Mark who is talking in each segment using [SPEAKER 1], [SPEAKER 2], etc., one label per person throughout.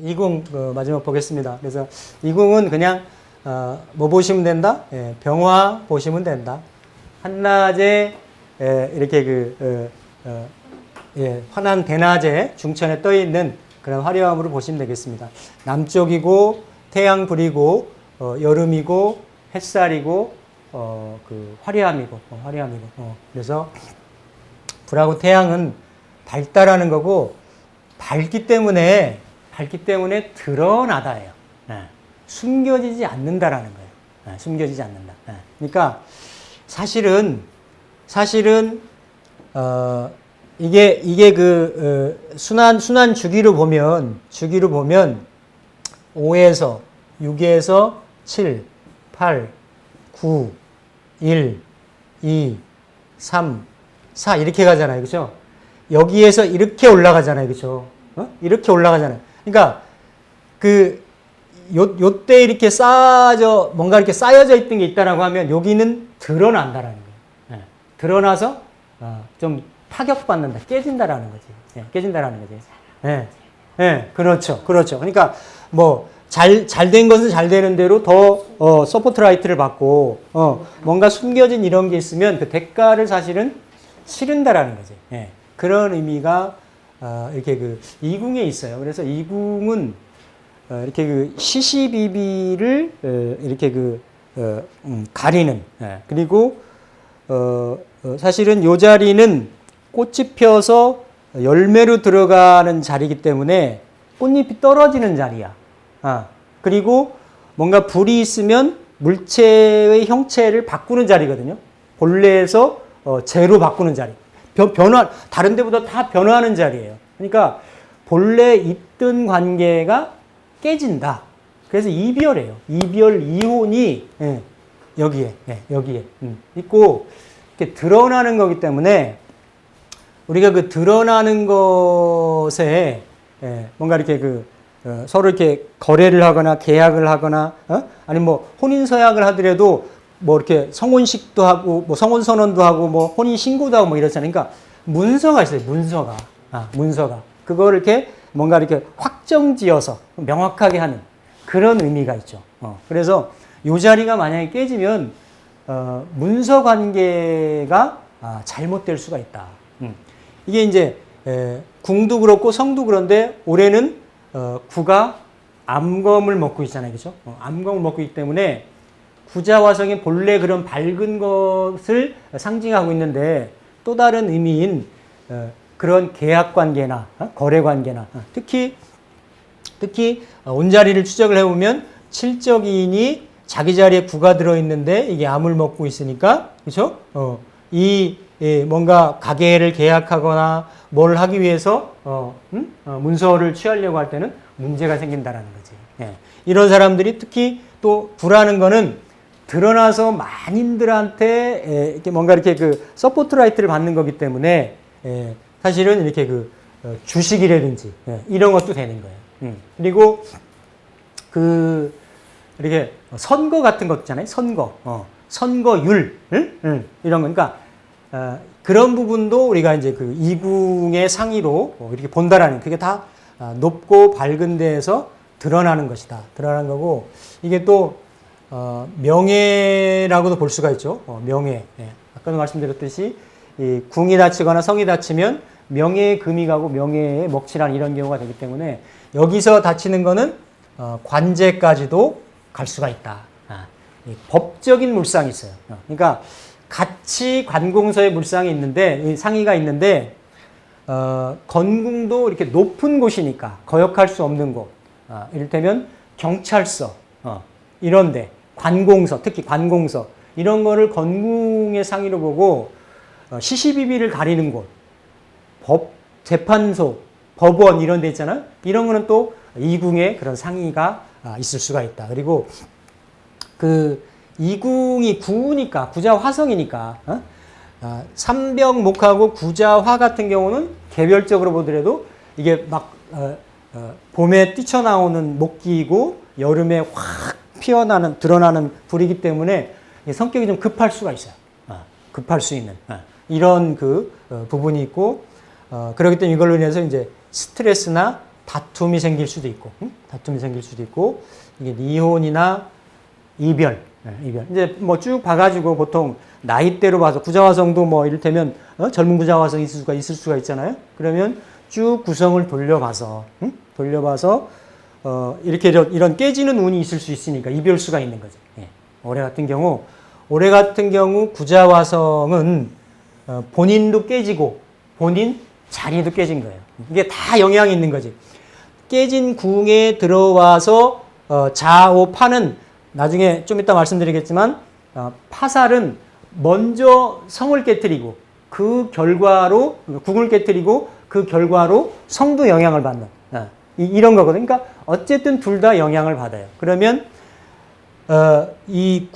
[SPEAKER 1] 이궁 마지막 보겠습니다. 그래서 이궁은 그냥 뭐 보시면 된다? 예, 병화 보시면 된다. 한낮에 이렇게 환한 대낮에 중천에 떠 있는 그런 화려함으로 보시면 되겠습니다. 남쪽이고 태양불이고 여름이고 햇살이고 화려함이고 그래서 불하고 태양은 밝다라는 거고 밝기 때문에 드러나다예요. 숨겨지지 않는다라는 거예요. 숨겨지지 않는다. 그러니까 사실은 이게 순환 주기로 보면 5에서 6에서 7, 8, 9, 1, 2, 3, 4 이렇게 가잖아요. 그죠? 여기에서 이렇게 올라가잖아요. 그죠? 이렇게 올라가잖아요. 그러니까 요때 이렇게 뭔가 이렇게 쌓여져 있던 게 있다라고 하면 여기는 드러난다라는 거예요. 드러나서 좀 타격받는다, 깨진다라는 거지. 깨진다라는 거지. 그렇죠. 그러니까 뭐 잘 된 것은 잘 되는 대로 더 서포트 라이트를 받고 뭔가 숨겨진 이런 게 있으면 그 대가를 사실은 치른다라는 거지. 그런 의미가 이렇게 이궁에 있어요. 그래서 이궁은 이렇게 시시비비를 이렇게 가리는 그리고 사실은 요 자리는 꽃이 펴서 열매로 들어가는 자리이기 때문에 꽃잎이 떨어지는 자리야. 그리고 뭔가 불이 있으면 물체의 형체를 바꾸는 자리거든요. 본래에서 재로 바꾸는 자리. 다른 데보다 다 변화하는 자리예요. 그러니까 본래 있던 관계가 깨진다. 그래서 이별이에요. 이별, 이혼이 여기에 있고 이렇게 드러나는 거기 때문에 우리가 드러나는 것에 뭔가 이렇게 서로 이렇게 거래를 하거나 계약을 하거나 아니면 뭐 혼인 서약을 하더라도 뭐 이렇게 성혼식도 하고 뭐 성혼 선언도 하고 뭐 혼인 신고도 하고 뭐 이렇잖아요. 그러니까 문서가 있어요. 문서가 그거를 이렇게 뭔가 이렇게 확정지어서 명확하게 하는 그런 의미가 있죠. 그래서 이 자리가 만약에 깨지면 문서 관계가 잘못될 수가 있다. 이게 이제 궁도 그렇고 성도 그런데 올해는 구가 암검을 먹고 있잖아요, 그렇죠? 암검을 먹고 있기 때문에 구자화성의 본래 그런 밝은 것을 상징하고 있는데 또 다른 의미인 그런 계약 관계나 거래 관계나 특히 온자리를 추적을 해보면 칠적인이 자기 자리에 구가 들어있는데 이게 암을 먹고 있으니까 그렇죠? 뭔가 가계를 계약하거나 뭘 하기 위해서 문서를 취하려고 할 때는 문제가 생긴다라는 거지. 이런 사람들이 특히 또 불하는 거는 드러나서 만인들한테 이렇게 뭔가 이렇게 서포트 라이트를 받는 거기 때문에 사실은 이렇게 주식이라든지 이런 것도 되는 거예요. 그리고 이렇게 선거 같은 것 있잖아요. 선거율 이런 거니까 그런 부분도 우리가 이제 이궁의 상의로 이렇게 본다라는 그게 다 높고 밝은 데에서 드러나는 것이다. 드러나는 거고 이게 또 명예라고도 볼 수가 있죠. 명예. 아까도 말씀드렸듯이 이 궁이 닫히거나 성이 닫히면 명예의 금이 가고 명예의 먹칠한 이런 경우가 되기 때문에 여기서 닫히는 거는 관제까지도 갈 수가 있다. 법적인 물상이 있어요. 그러니까 같이 관공서의 물상이 있는데 상의가 있는데 건궁도 이렇게 높은 곳이니까 거역할 수 없는 곳. 이를테면 경찰서 이런데 관공서 특히 관공서 이런 거를 건궁의 상의로 보고 시시비비를 가리는 곳 재판소 법원 이런 데 있잖아요. 이런 거는 또 이궁의 그런 상의가 있을 수가 있다. 그리고 이궁이 구니까 구자화성이니까 삼병목하고 구자화 같은 경우는 개별적으로 보더라도 이게 막 봄에 뛰쳐나오는 목기이고 여름에 확 드러나는 불이기 때문에 성격이 좀 급할 수가 있어요. 급할 수 있는 이런 그 부분이 있고 그렇기 때문에 이걸로 인해서 이제 스트레스나 다툼이 생길 수도 있고 다툼이 생길 수도 있고 이게 이혼이나 이별 이제 뭐 쭉 봐가지고 보통 나이대로 봐서 구자화성도 뭐 이를테면 젊은 구자화성이 있을 수가 있잖아요. 그러면 쭉 구성을 돌려봐서 이렇게 이런 깨지는 운이 있을 수 있으니까 이별수가 있는 거죠. 예. 올해 같은 경우 구자화성은 본인도 깨지고 본인 자리도 깨진 거예요. 이게 다 영향이 있는 거지. 깨진 궁에 들어와서 좌오파는 나중에 좀 이따 말씀드리겠지만 파살은 먼저 성을 깨뜨리고 그 결과로 궁을 깨뜨리고 그 결과로 성도 영향을 받는 이런 거거든요. 그러니까 어쨌든 둘 다 영향을 받아요. 그러면 이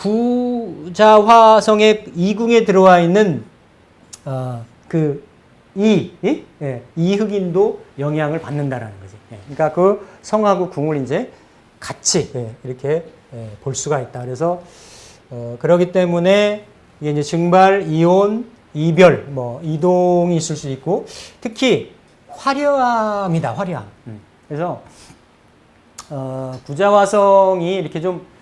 [SPEAKER 1] 구자화성의 이궁에 들어와 있는 이흑인도 영향을 받는다라는 거지. 그러니까 그 성하고 궁을 이제 같이 이렇게 볼 수가 있다. 그래서 그러기 때문에 이게 이제 증발, 이혼, 이별, 뭐 이동이 있을 수 있고 특히 화려함이다. 화려함. 그래서 구자화성이 이렇게 좀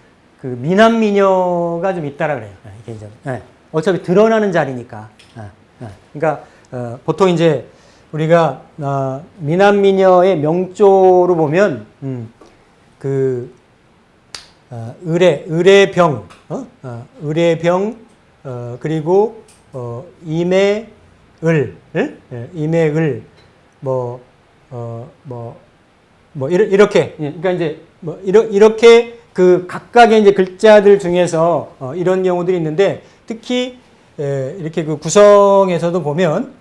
[SPEAKER 1] 그 미남미녀가 좀 있다라 그래요. 이게 이제 어차피 드러나는 자리니까. 그러니까 보통 이제 우리가 미남미녀의 명조로 보면 의뢰병, 그리고 임해을, 이렇게 그러니까 이제 이렇게 그 각각의 이제 글자들 중에서 이런 경우들이 있는데 특히 이렇게 그 구성에서도 보면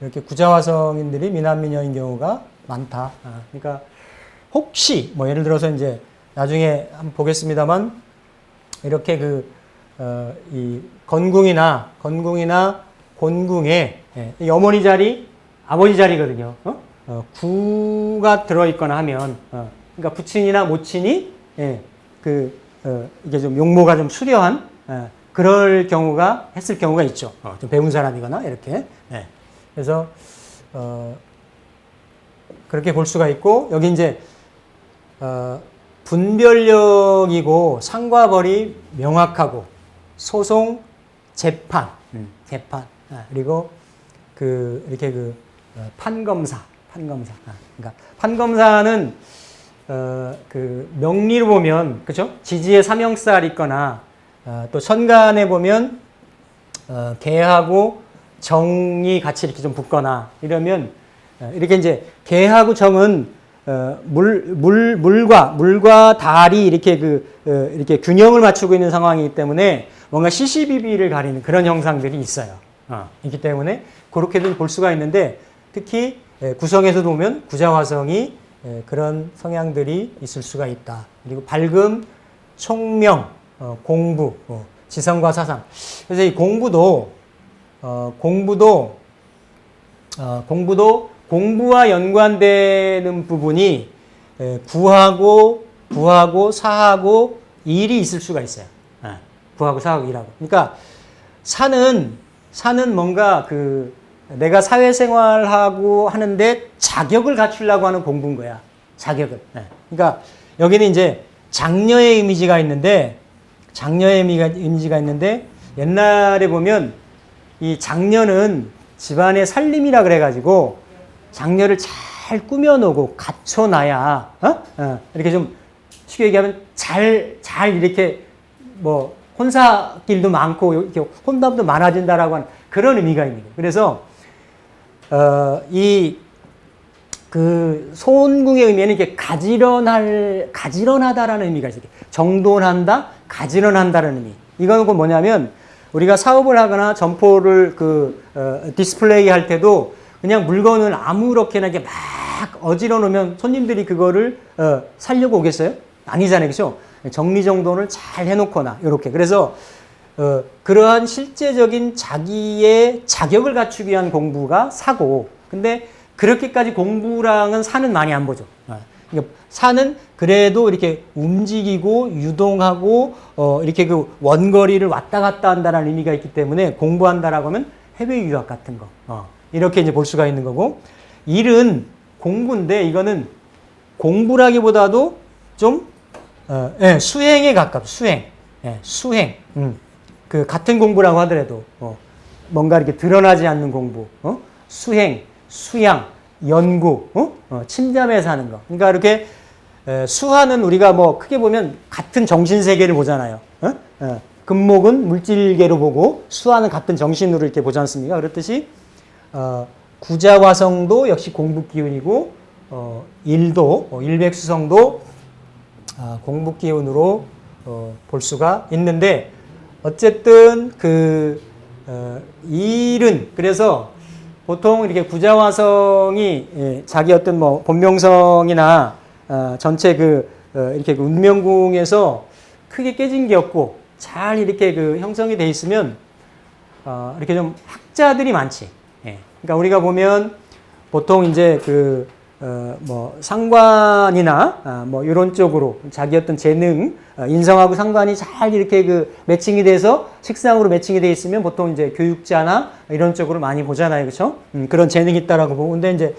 [SPEAKER 1] 이렇게 구자화성인들이 미남미녀인 경우가 많다. 그러니까 혹시 뭐 예를 들어서 이제 나중에 한번 보겠습니다만 이렇게 이 건궁이나 곤궁에 이 어머니 자리, 아버지 자리거든요. 구가 들어있거나 하면 그러니까 부친이나 모친이 이게 좀 용모가 좀 수려한 했을 경우가 있죠. 좀 배운 사람이거나 이렇게. 그래서 그렇게 볼 수가 있고 여기 이제 분별력이고 상과 벌이 명확하고 소송, 재판, 그리고 이렇게 판검사. 그러니까 판검사는 명리로 보면 그렇죠? 지지에 삼형살 있거나 또 천간에 보면 개하고 정이 같이 이렇게 좀 붙거나 이러면 이렇게 이제 개하고 정은 물과 달이 이렇게 이렇게 균형을 맞추고 있는 상황이기 때문에 뭔가 시시비비를 가리는 그런 형상들이 있어요. 있기 때문에 그렇게도 볼 수가 있는데 특히 구성에서도 보면 구자화성이 그런 성향들이 있을 수가 있다. 그리고 밝음, 총명, 공부, 지성과 사상. 그래서 이 공부도 공부와 연관되는 부분이 구하고 사하고 일이 있을 수가 있어요. 구하고 사하고 일하고. 그러니까 사는 뭔가 내가 사회생활하고 하는데 자격을 갖추려고 하는 공부인 거야. 자격을. 그러니까 여기는 이제 장녀의 이미지가 있는데 옛날에 보면 이 장녀는 집안의 살림이라 그래가지고 장녀를 잘 꾸며놓고 갖춰놔야 이렇게 좀 쉽게 얘기하면 잘 이렇게 뭐 혼사길도 많고 이렇게 혼담도 많아진다라고 하는 그런 의미가 있는 거예요. 그래서 소원궁의 의미에는 이렇게 가지런하다라는 의미가 있어요. 정돈한다, 가지런한다라는 의미. 이거는 뭐냐면 우리가 사업을 하거나 점포를 디스플레이 할 때도 그냥 물건을 아무렇게나 이렇게 막 어지러 놓으면 손님들이 그거를 사려고 오겠어요? 아니잖아요. 그죠? 정리정돈을 잘 해놓거나, 이렇게. 그래서, 그러한 실제적인 자기의 자격을 갖추기 위한 공부가 사고, 근데 그렇게까지 공부랑은 사는 많이 안 보죠. 그러니까 산은 그래도 이렇게 움직이고 유동하고 이렇게 그 원거리를 왔다 갔다 한다는 의미가 있기 때문에 공부한다라고 하면 해외 유학 같은 거 이렇게 이제 볼 수가 있는 거고 일은 공부인데 이거는 공부라기보다도 좀 수행에 가깝죠. 수행. 그 같은 공부라고 하더라도 뭔가 이렇게 드러나지 않는 공부, 수행, 수양, 연구, 침잠해서 하는 거. 그러니까 이렇게 수하는 우리가 뭐 크게 보면 같은 정신 세계를 보잖아요. 금목은 물질계로 보고 수하는 같은 정신으로 이렇게 보지 않습니까? 그렇듯이 구자화성도 역시 공부 기운이고 일도 일백수성도 공부 기운으로 볼 수가 있는데 어쨌든 그 일은 그래서 보통 이렇게 구자화성이 자기 어떤 뭐 본명성이나 전체 이렇게 그 운명궁에서 크게 깨진 게 없고 잘 이렇게 그 형성이 돼 있으면 이렇게 좀 학자들이 많지. 그러니까 우리가 보면 보통 이제 뭐 상관이나 뭐 이런 쪽으로 자기 어떤 재능 인성하고 상관이 잘 이렇게 그 매칭이 돼서 식상으로 매칭이 돼 있으면 보통 이제 교육자나 이런 쪽으로 많이 보잖아요, 그렇죠? 그런 재능이 있다라고 보고 근데 이제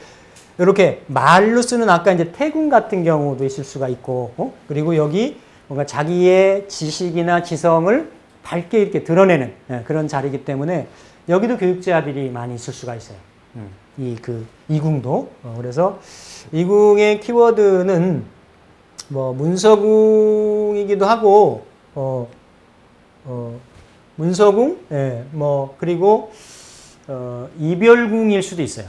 [SPEAKER 1] 이렇게 말로 쓰는 아까 이제 태군 같은 경우도 있을 수가 있고 그리고 여기 뭔가 자기의 지식이나 지성을 밝게 이렇게 드러내는 그런 자리이기 때문에 여기도 교육자들이 많이 있을 수가 있어요. 이궁도. 그래서 이궁의 키워드는 뭐 문서궁이기도 하고, 문서궁, 뭐, 그리고, 이별궁일 수도 있어요.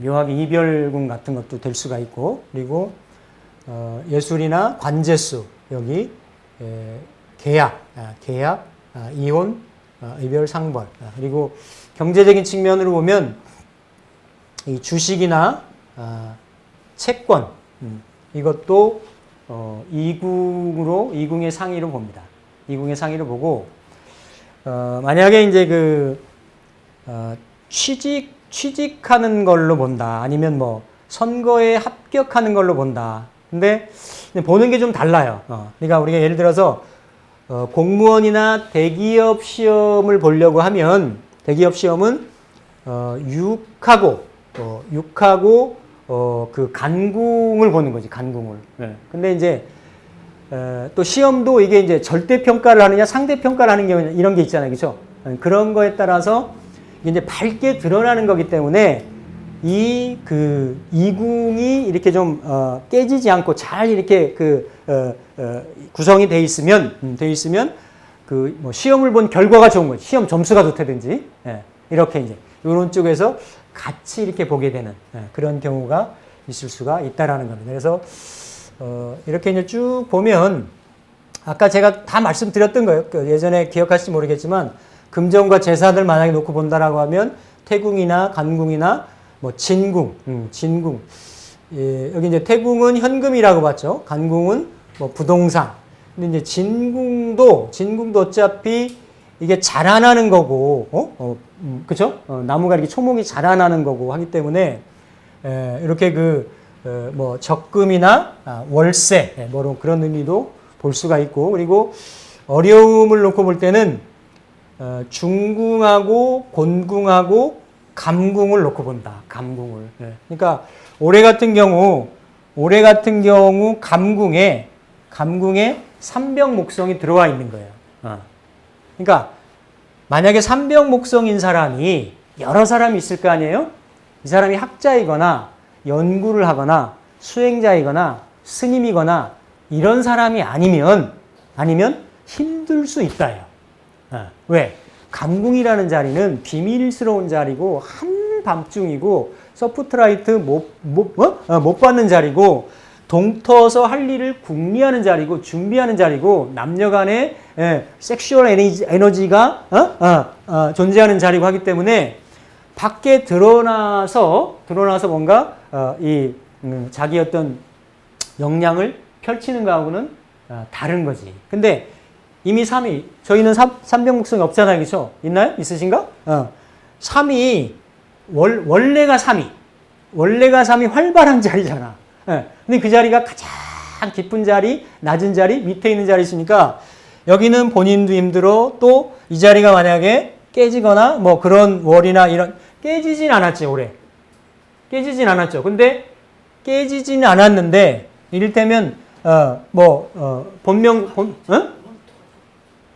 [SPEAKER 1] 묘하게 이별궁 같은 것도 될 수가 있고, 그리고, 예술이나 관제수, 여기, 계약, 이혼, 이별 상벌, 그리고 경제적인 측면으로 보면 이 주식이나 채권 이것도 이궁의 상위로 봅니다. 이궁의 상위로 보고 만약에 이제 취직하는 걸로 본다. 아니면 뭐 선거에 합격하는 걸로 본다. 근데 보는 게 좀 달라요. 그러니까 우리가 예를 들어서 공무원이나 대기업 시험을 보려고 하면 대기업 시험은 육하고 그 간궁을 보는 거지, 간궁을. 근데 이제 또 시험도 이게 이제 절대 평가를 하느냐 상대 평가를 하는 경우 이런 게 있잖아요, 그렇죠? 그런 거에 따라서 이제 밝게 드러나는 거기 때문에 이궁이 이렇게 좀 깨지지 않고 잘 이렇게 구성이 돼 있으면 뭐 시험을 본 결과가 좋은 거지, 시험 점수가 좋다든지 이렇게 이제 이런 쪽에서 같이 이렇게 보게 되는 그런 경우가 있을 수가 있다라는 겁니다. 그래서 이렇게 이제 쭉 보면 아까 제가 다 말씀드렸던 거예요. 예전에 기억하실지 모르겠지만 금전과 재산을 만약에 놓고 본다라고 하면 태궁이나 간궁이나 뭐 진궁. 여기 이제 태궁은 현금이라고 봤죠. 간궁은 뭐 부동산. 근데 이제 진궁도 어차피 이게 자라나는 거고, 그쵸? 나무가 이렇게 초목이 자라나는 거고 하기 때문에, 이렇게 뭐 적금이나 월세, 뭐 그런 의미도 볼 수가 있고, 그리고 어려움을 놓고 볼 때는, 중궁하고 곤궁하고 감궁을 놓고 본다. 감궁을. 그러니까 올해 같은 경우 감궁에 삼병목성이 들어와 있는 거예요. 그러니까 만약에 삼병목성인 사람이 여러 사람이 있을 거 아니에요? 이 사람이 학자이거나 연구를 하거나 수행자이거나 스님이거나 이런 사람이 아니면 힘들 수 있다요. 왜? 감궁이라는 자리는 비밀스러운 자리고 한밤중이고 서프트라이트 못 받는 자리고 동터서 할 일을 궁리하는 자리고 준비하는 자리고 남녀 간의 섹슈얼 에너지가 존재하는 자리고 하기 때문에 밖에 드러나서 뭔가 자기 어떤 역량을 펼치는 거하고는 다른 거지. 근데 이미 3위, 저희는 삼병목성이 없잖아요. 그렇죠? 있나요? 있으신가? 3위, 원래가 3위 활발한 자리잖아. 예. 근데 그 자리가 가장 깊은 자리, 낮은 자리, 밑에 있는 자리 있으니까 여기는 본인도 힘들어. 또 이 자리가 만약에 깨지거나 뭐 그런 월이나 이런 깨지진 않았지 올해. 깨지진 않았죠. 근데 깨지진 않았는데 이를테면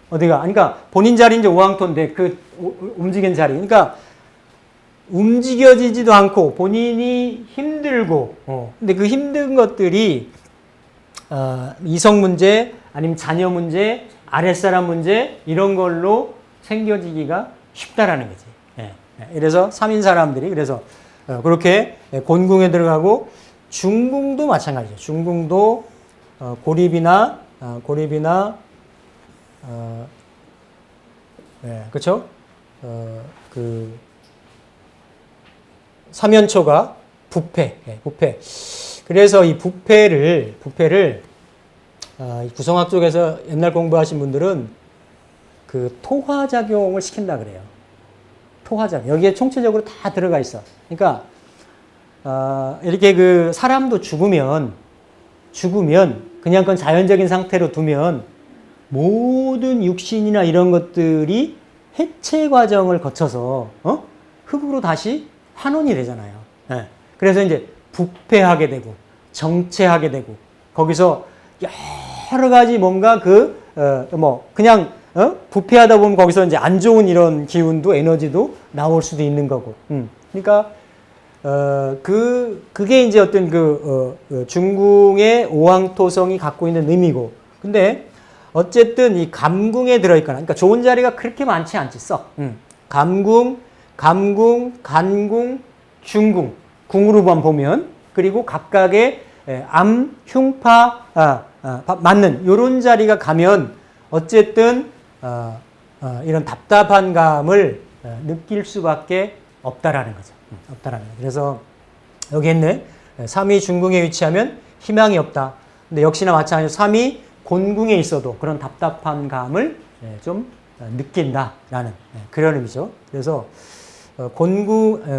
[SPEAKER 1] 어디가? 그러니까 본인 자리 이제 오왕토인데 그 움직인 자리. 그러니까 움직여지지도 않고 본인이 힘들고 근데 그 힘든 것들이 이성 문제 아니면 자녀 문제 아랫사람 문제 이런 걸로 생겨지기가 쉽다라는 거지. 예. 그래서 3인 사람들이 그래서 그렇게 곤궁에 들어가고 중궁도 마찬가지죠. 중궁도 고립이나 그렇죠? 그 삼연초가 부패. 그래서 이 부패를 구성학 쪽에서 옛날 공부하신 분들은 그 토화작용을 시킨다 그래요. 토화작용. 여기에 총체적으로 다 들어가 있어. 그러니까 이렇게 그 사람도 죽으면 그냥 그건 자연적인 상태로 두면 모든 육신이나 이런 것들이 해체 과정을 거쳐서 흙으로 다시 환원이 되잖아요. 예. 그래서 이제 부패하게 되고 정체하게 되고 거기서 여러 가지 뭔가 그냥 부패하다 보면 거기서 이제 안 좋은 이런 기운도 에너지도 나올 수도 있는 거고. 그러니까 그게 이제 어떤 중궁의 오왕토성이 갖고 있는 의미고. 근데 어쨌든 이 감궁에 들어있거나, 그러니까 좋은 자리가 그렇게 많지 않지 썩. 감궁, 간궁, 중궁, 궁으로만 보면 그리고 각각의 암, 흉파 맞는 요런 자리가 가면 어쨌든 이런 답답한 감을 느낄 수밖에 없다라는 거죠. 없다라는 거죠. 그래서 여기 있는 3위 중궁에 위치하면 희망이 없다. 근데 역시나 마찬가지로 3위 곤궁에 있어도 그런 답답한 감을 좀 느낀다라는 그런 의미죠. 그래서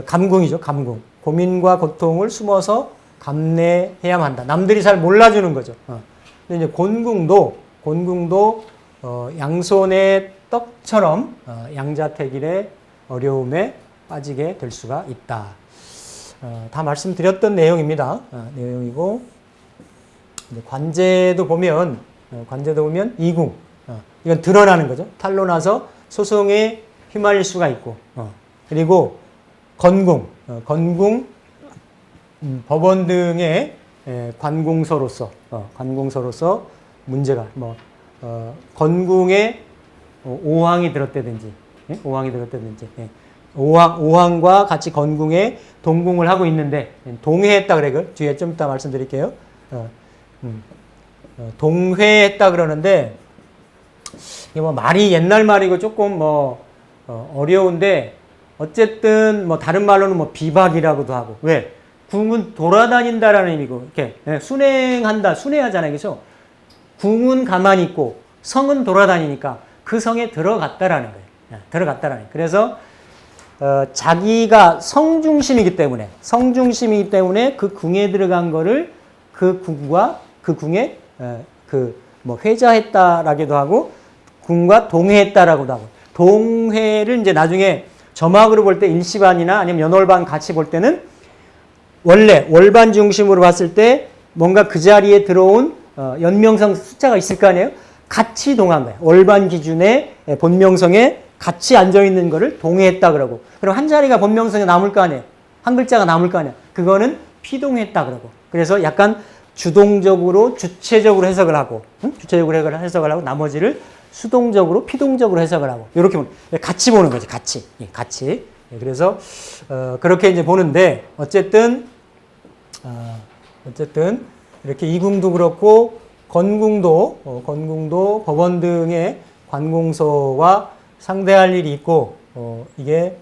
[SPEAKER 1] 감궁이죠. 감궁. 고민과 고통을 숨어서 감내해야만 한다. 남들이 잘 몰라주는 거죠. 근데 이제 곤궁도 양손의 떡처럼 양자택일의 어려움에 빠지게 될 수가 있다. 다 말씀드렸던 내용입니다. 내용이고 관제도 보면 이궁 이건 드러나는 거죠. 탄로 나서 소송에 휘말릴 수가 있고 그리고 건궁 법원 등의 관공서로서 문제가 건궁에 오왕이 들었다든지 오왕과 같이 건궁에 동궁을 하고 있는데 동회했다 그래. 그 뒤에 좀 이따 말씀드릴게요. 동회했다 그러는데 이게 말이 옛날 말이고 조금 어려운데 어쨌든 다른 말로는 비박이라고도 하고. 왜? 궁은 돌아다닌다라는 의미고 이렇게 순회하잖아요. 그렇죠? 궁은 가만히 있고 성은 돌아다니니까 그 성에 들어갔다라는 거예요. 들어갔다라는 거예요. 그래서 자기가 성중심이기 때문에 그 궁에 들어간 거를 그 궁과 그 궁에 회자했다라기도 하고 궁과 동회했다라고도 하고. 동회를 이제 나중에 점학으로 볼 때 일시반이나 아니면 연월반 같이 볼 때는 원래 월반 중심으로 봤을 때 뭔가 그 자리에 들어온 연명성 숫자가 있을 거 아니에요? 같이 동한 거예요. 월반 기준의 본명성에 같이 앉아있는 거를 동회했다 그러고. 그럼 한 자리가 본명성에 남을 거 아니에요? 한 글자가 남을 거 아니에요? 그거는 피동했다 그러고. 그래서 약간 주체적으로 해석을 하고 나머지를 수동적으로, 피동적으로 해석을 하고. 이렇게 같이 보는 거지, 같이. 그래서, 그렇게 이제 보는데, 어쨌든, 이렇게 이궁도 그렇고, 건궁도 법원 등의 관공서와 상대할 일이 있고, 이게,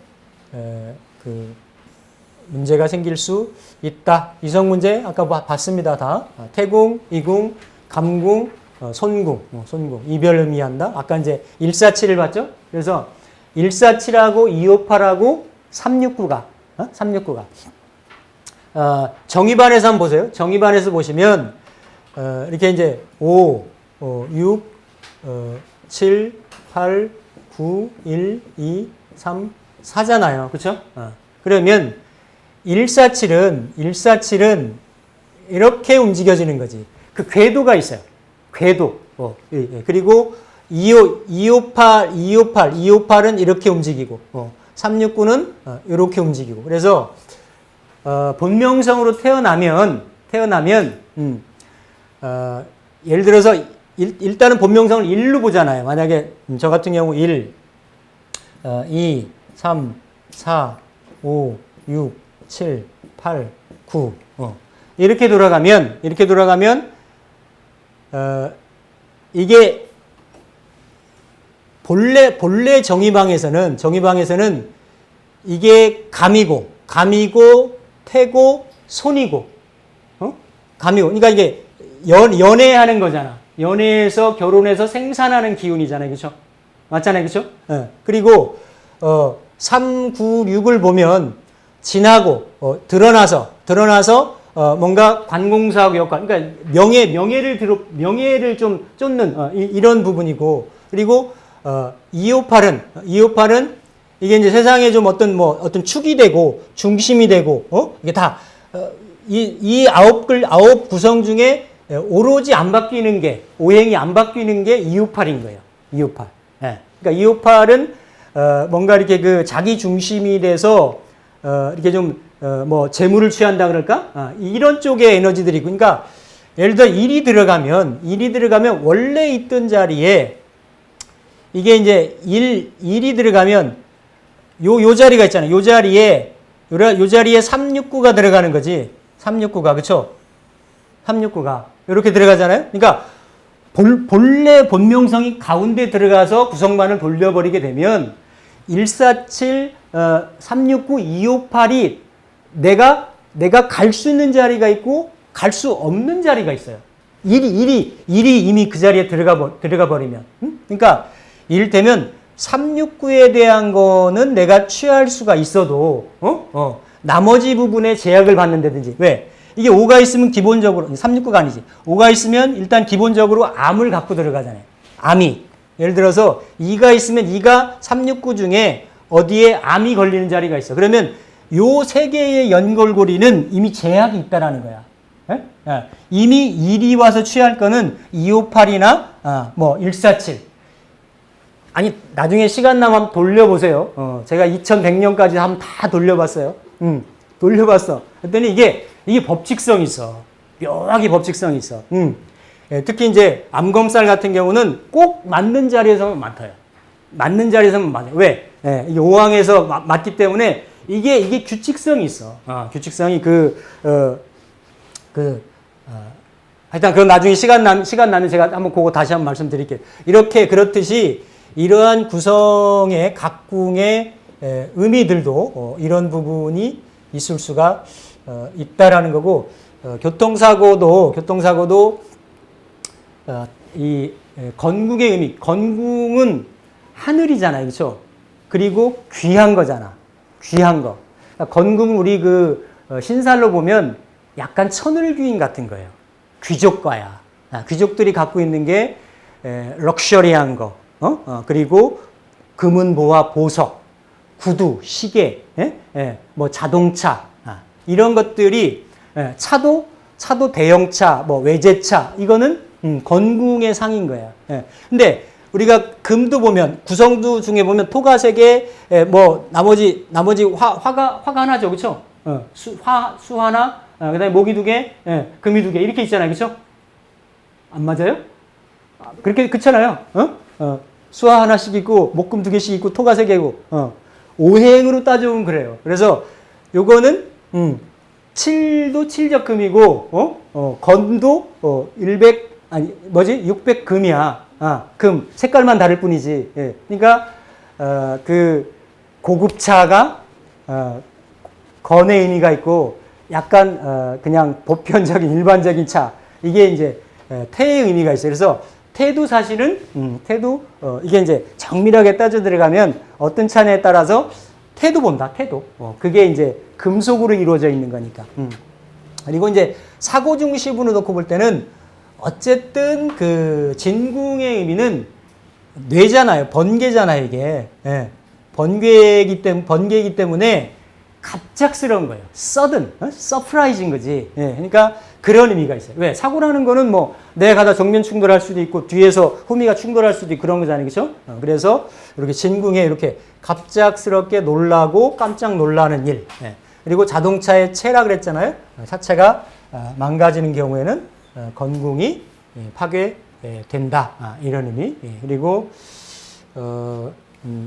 [SPEAKER 1] 문제가 생길 수 있다. 이성 문제, 아까 봤습니다, 다. 태궁, 이궁, 감궁, 손궁, 이별 의미한다. 아까 이제 147을 봤죠? 그래서 147하고 258하고 369가 정의반에서 한번 보세요. 정의반에서 보시면 이렇게 이제 5, 6, 7, 8, 9, 1, 2, 3, 4잖아요. 그렇죠? 그러면 147은 이렇게 움직여지는 거지. 그 궤도가 있어요. 궤도. 그리고 258은 이렇게 움직이고, 369는 이렇게 움직이고. 그래서 본명성으로 태어나면 예를 들어서 일단은 본명성을 1로 보잖아요. 만약에 저 같은 경우 1, 2, 3, 4, 5, 6, 7, 8, 9 이렇게 돌아가면 이게 본래 정의방에서는 이게 감이고 태고 손이고 감이고 그러니까 이게 연애하는 거잖아. 연애해서 결혼해서 생산하는 기운이잖아요. 그렇죠? 맞잖아요. 그렇죠? 그리고 3, 9, 6을 보면 지나고 드러나서 뭔가 관공서하고 역할, 그러니까 명예를 좀 쫓는 이런 부분이고, 그리고 258은 이게 이제 세상에 좀 어떤 축이 되고 중심이 되고 이게 다 이 아홉 구성 중에 오로지 안 바뀌는 게 오행이 안 바뀌는 게 258인 거예요. 258. 그러니까 258은 뭔가 이렇게 그 자기 중심이 돼서 이렇게 좀 재물을 취한다 그럴까? 이런 쪽의 에너지들이 그러니까 예를 들어 1이 들어가면 원래 있던 자리에 이게 이제 1이 들어가면 요 자리가 있잖아요. 요 자리에 369가 들어가는 거지. 369가 그렇죠? 369가 이렇게 들어가잖아요. 그러니까 본래 본명성이 가운데 들어가서 구성반을 돌려버리게 되면 147, 369, 258이 내가 갈 수 있는 자리가 있고 갈 수 없는 자리가 있어요. 1이 이미 그 자리에 들어가 버리면. 그러니까 이를테면 369에 대한 거는 내가 취할 수가 있어도 나머지 부분에 제약을 받는다든지. 왜? 이게 5가 있으면 기본적으로 369가 아니지. 5가 있으면 일단 기본적으로 암을 갖고 들어가잖아요. 암이. 예를 들어서 2가 있으면 2가 369 중에 어디에 암이 걸리는 자리가 있어. 그러면 요 세 개의 연골고리는 이미 제약이 있다라는 거야. 이미 1이 와서 취할 거는 258이나 147. 아니 나중에 시간 나면 한번 돌려보세요. 제가 2100년까지 한번 다 돌려봤어요. 돌려봤어. 그랬더니 이게 법칙성이 있어. 묘하게 법칙성이 있어. 특히 이제 암검살 같은 경우는 꼭 맞는 자리에서만 맡아요. 맞는 자리에서만 맞아요. 왜? 이게 5항에서 맞기 때문에 이게 규칙성이 있어. 규칙성이 하여튼 그건 나중에 시간 나면 제가 한번 그거 다시 한번 말씀드릴게요. 그렇듯이 이러한 구성의 각궁의 의미들도 이런 부분이 있을 수가 있다라는 거고, 교통사고도 이 건궁의 의미, 건궁은 하늘이잖아요, 그렇죠? 그리고 귀한 거잖아, 귀한 거. 그러니까 건궁 우리 신살로 보면 약간 천을귀인 같은 거예요. 귀족과야. 귀족들이 갖고 있는 게 럭셔리한 거, 그리고 금은보화 보석, 구두, 시계, 자동차, 이런 것들이 차도 대형차, 외제차, 이거는 건궁의 상인 거야. 근데 우리가 금도 보면 구성도 중에 보면 토가 3개, 나머지 화가 하나죠, 그렇죠? 수 하나, 그다음에 목이 2개, 금이 2개 이렇게 있잖아요, 그렇죠? 안 맞아요? 그렇잖아요. 수화 하나씩 있고 목금 2개씩 있고 토가 3개고 오행으로 따져보면 그래요. 그래서 요거는 7도 7적금이고 건도 600금이야. 금 색깔만 다를 뿐이지. 예. 그러니까 그 고급차가 건의 의미가 있고 약간 그냥 보편적인 일반적인 차, 이게 이제 태의 의미가 있어요. 그래서 태도 사실은 태도 이게 이제 정밀하게 따져 들어가면 어떤 차냐에 따라서 태도 본다, 태도. 그게 이제 금속으로 이루어져 있는 거니까. 그리고 이제 사고 중심으로 놓고 볼 때는 어쨌든 그 진궁의 의미는 뇌잖아요. 번개잖아요, 이게. 예. 번개이기 때문에 갑작스러운 거예요. sudden, 서프라이즈인 거지. 예. 그러니까 그런 의미가 있어요. 왜? 사고라는 거는 뭐 내가 가다 정면 충돌할 수도 있고 뒤에서 후미가 충돌할 수도 있고 그런 거잖아요. 그렇죠? 그래서 이렇게 진궁에 이렇게 갑작스럽게 놀라고 깜짝 놀라는 일. 예. 그리고 자동차의 체라 그랬잖아요. 차체가 망가지는 경우에는 건궁이 파괴된다. 이런 의미. 예. 그리고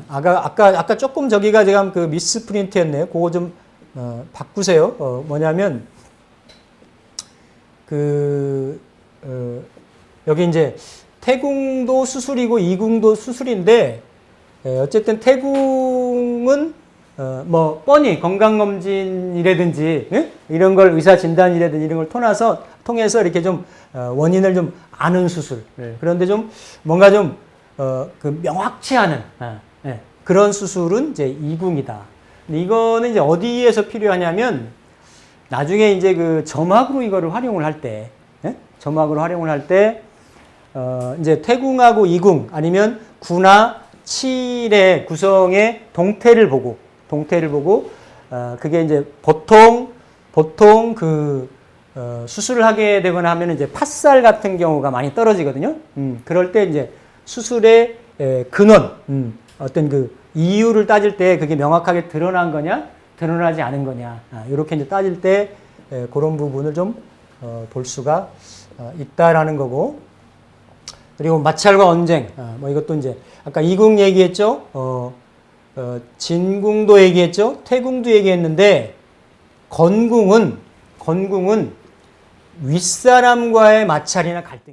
[SPEAKER 1] 아까 조금 저기가 제가 그 미스프린트였네요. 그거 좀 바꾸세요. 뭐냐면 여기 이제 태궁도 수술이고 이궁도 수술인데 어쨌든 태궁은 뭐 뻔히 건강검진이라든지 이런 걸 의사 진단이라든지 이런 걸 통해서 이렇게 좀 원인을 좀 아는 수술. 그런데 좀 뭔가 좀 그 명확치 않은 그런 수술은 이제 이궁이다. 근데 이거는 이제 어디에서 필요하냐면 나중에 이제 그 점막으로 이거를 활용을 할 때, 점막으로 활용을 할 때 이제 태궁하고 이궁 아니면 구나 칠의 구성의 동태를 보고 그게 이제 보통 그 수술을 하게 되거나 하면 이제 팥살 같은 경우가 많이 떨어지거든요. 그럴 때 이제 수술의 근원, 어떤 그 이유를 따질 때 그게 명확하게 드러난 거냐, 드러나지 않은 거냐, 이렇게 이제 따질 때 그런 부분을 좀 볼 수가 있다라는 거고. 그리고 마찰과 언쟁, 뭐 이것도 이제 아까 이궁 얘기했죠. 진궁도 얘기했죠. 태궁도 얘기했는데 건궁은 윗사람과의 마찰이나 갈등.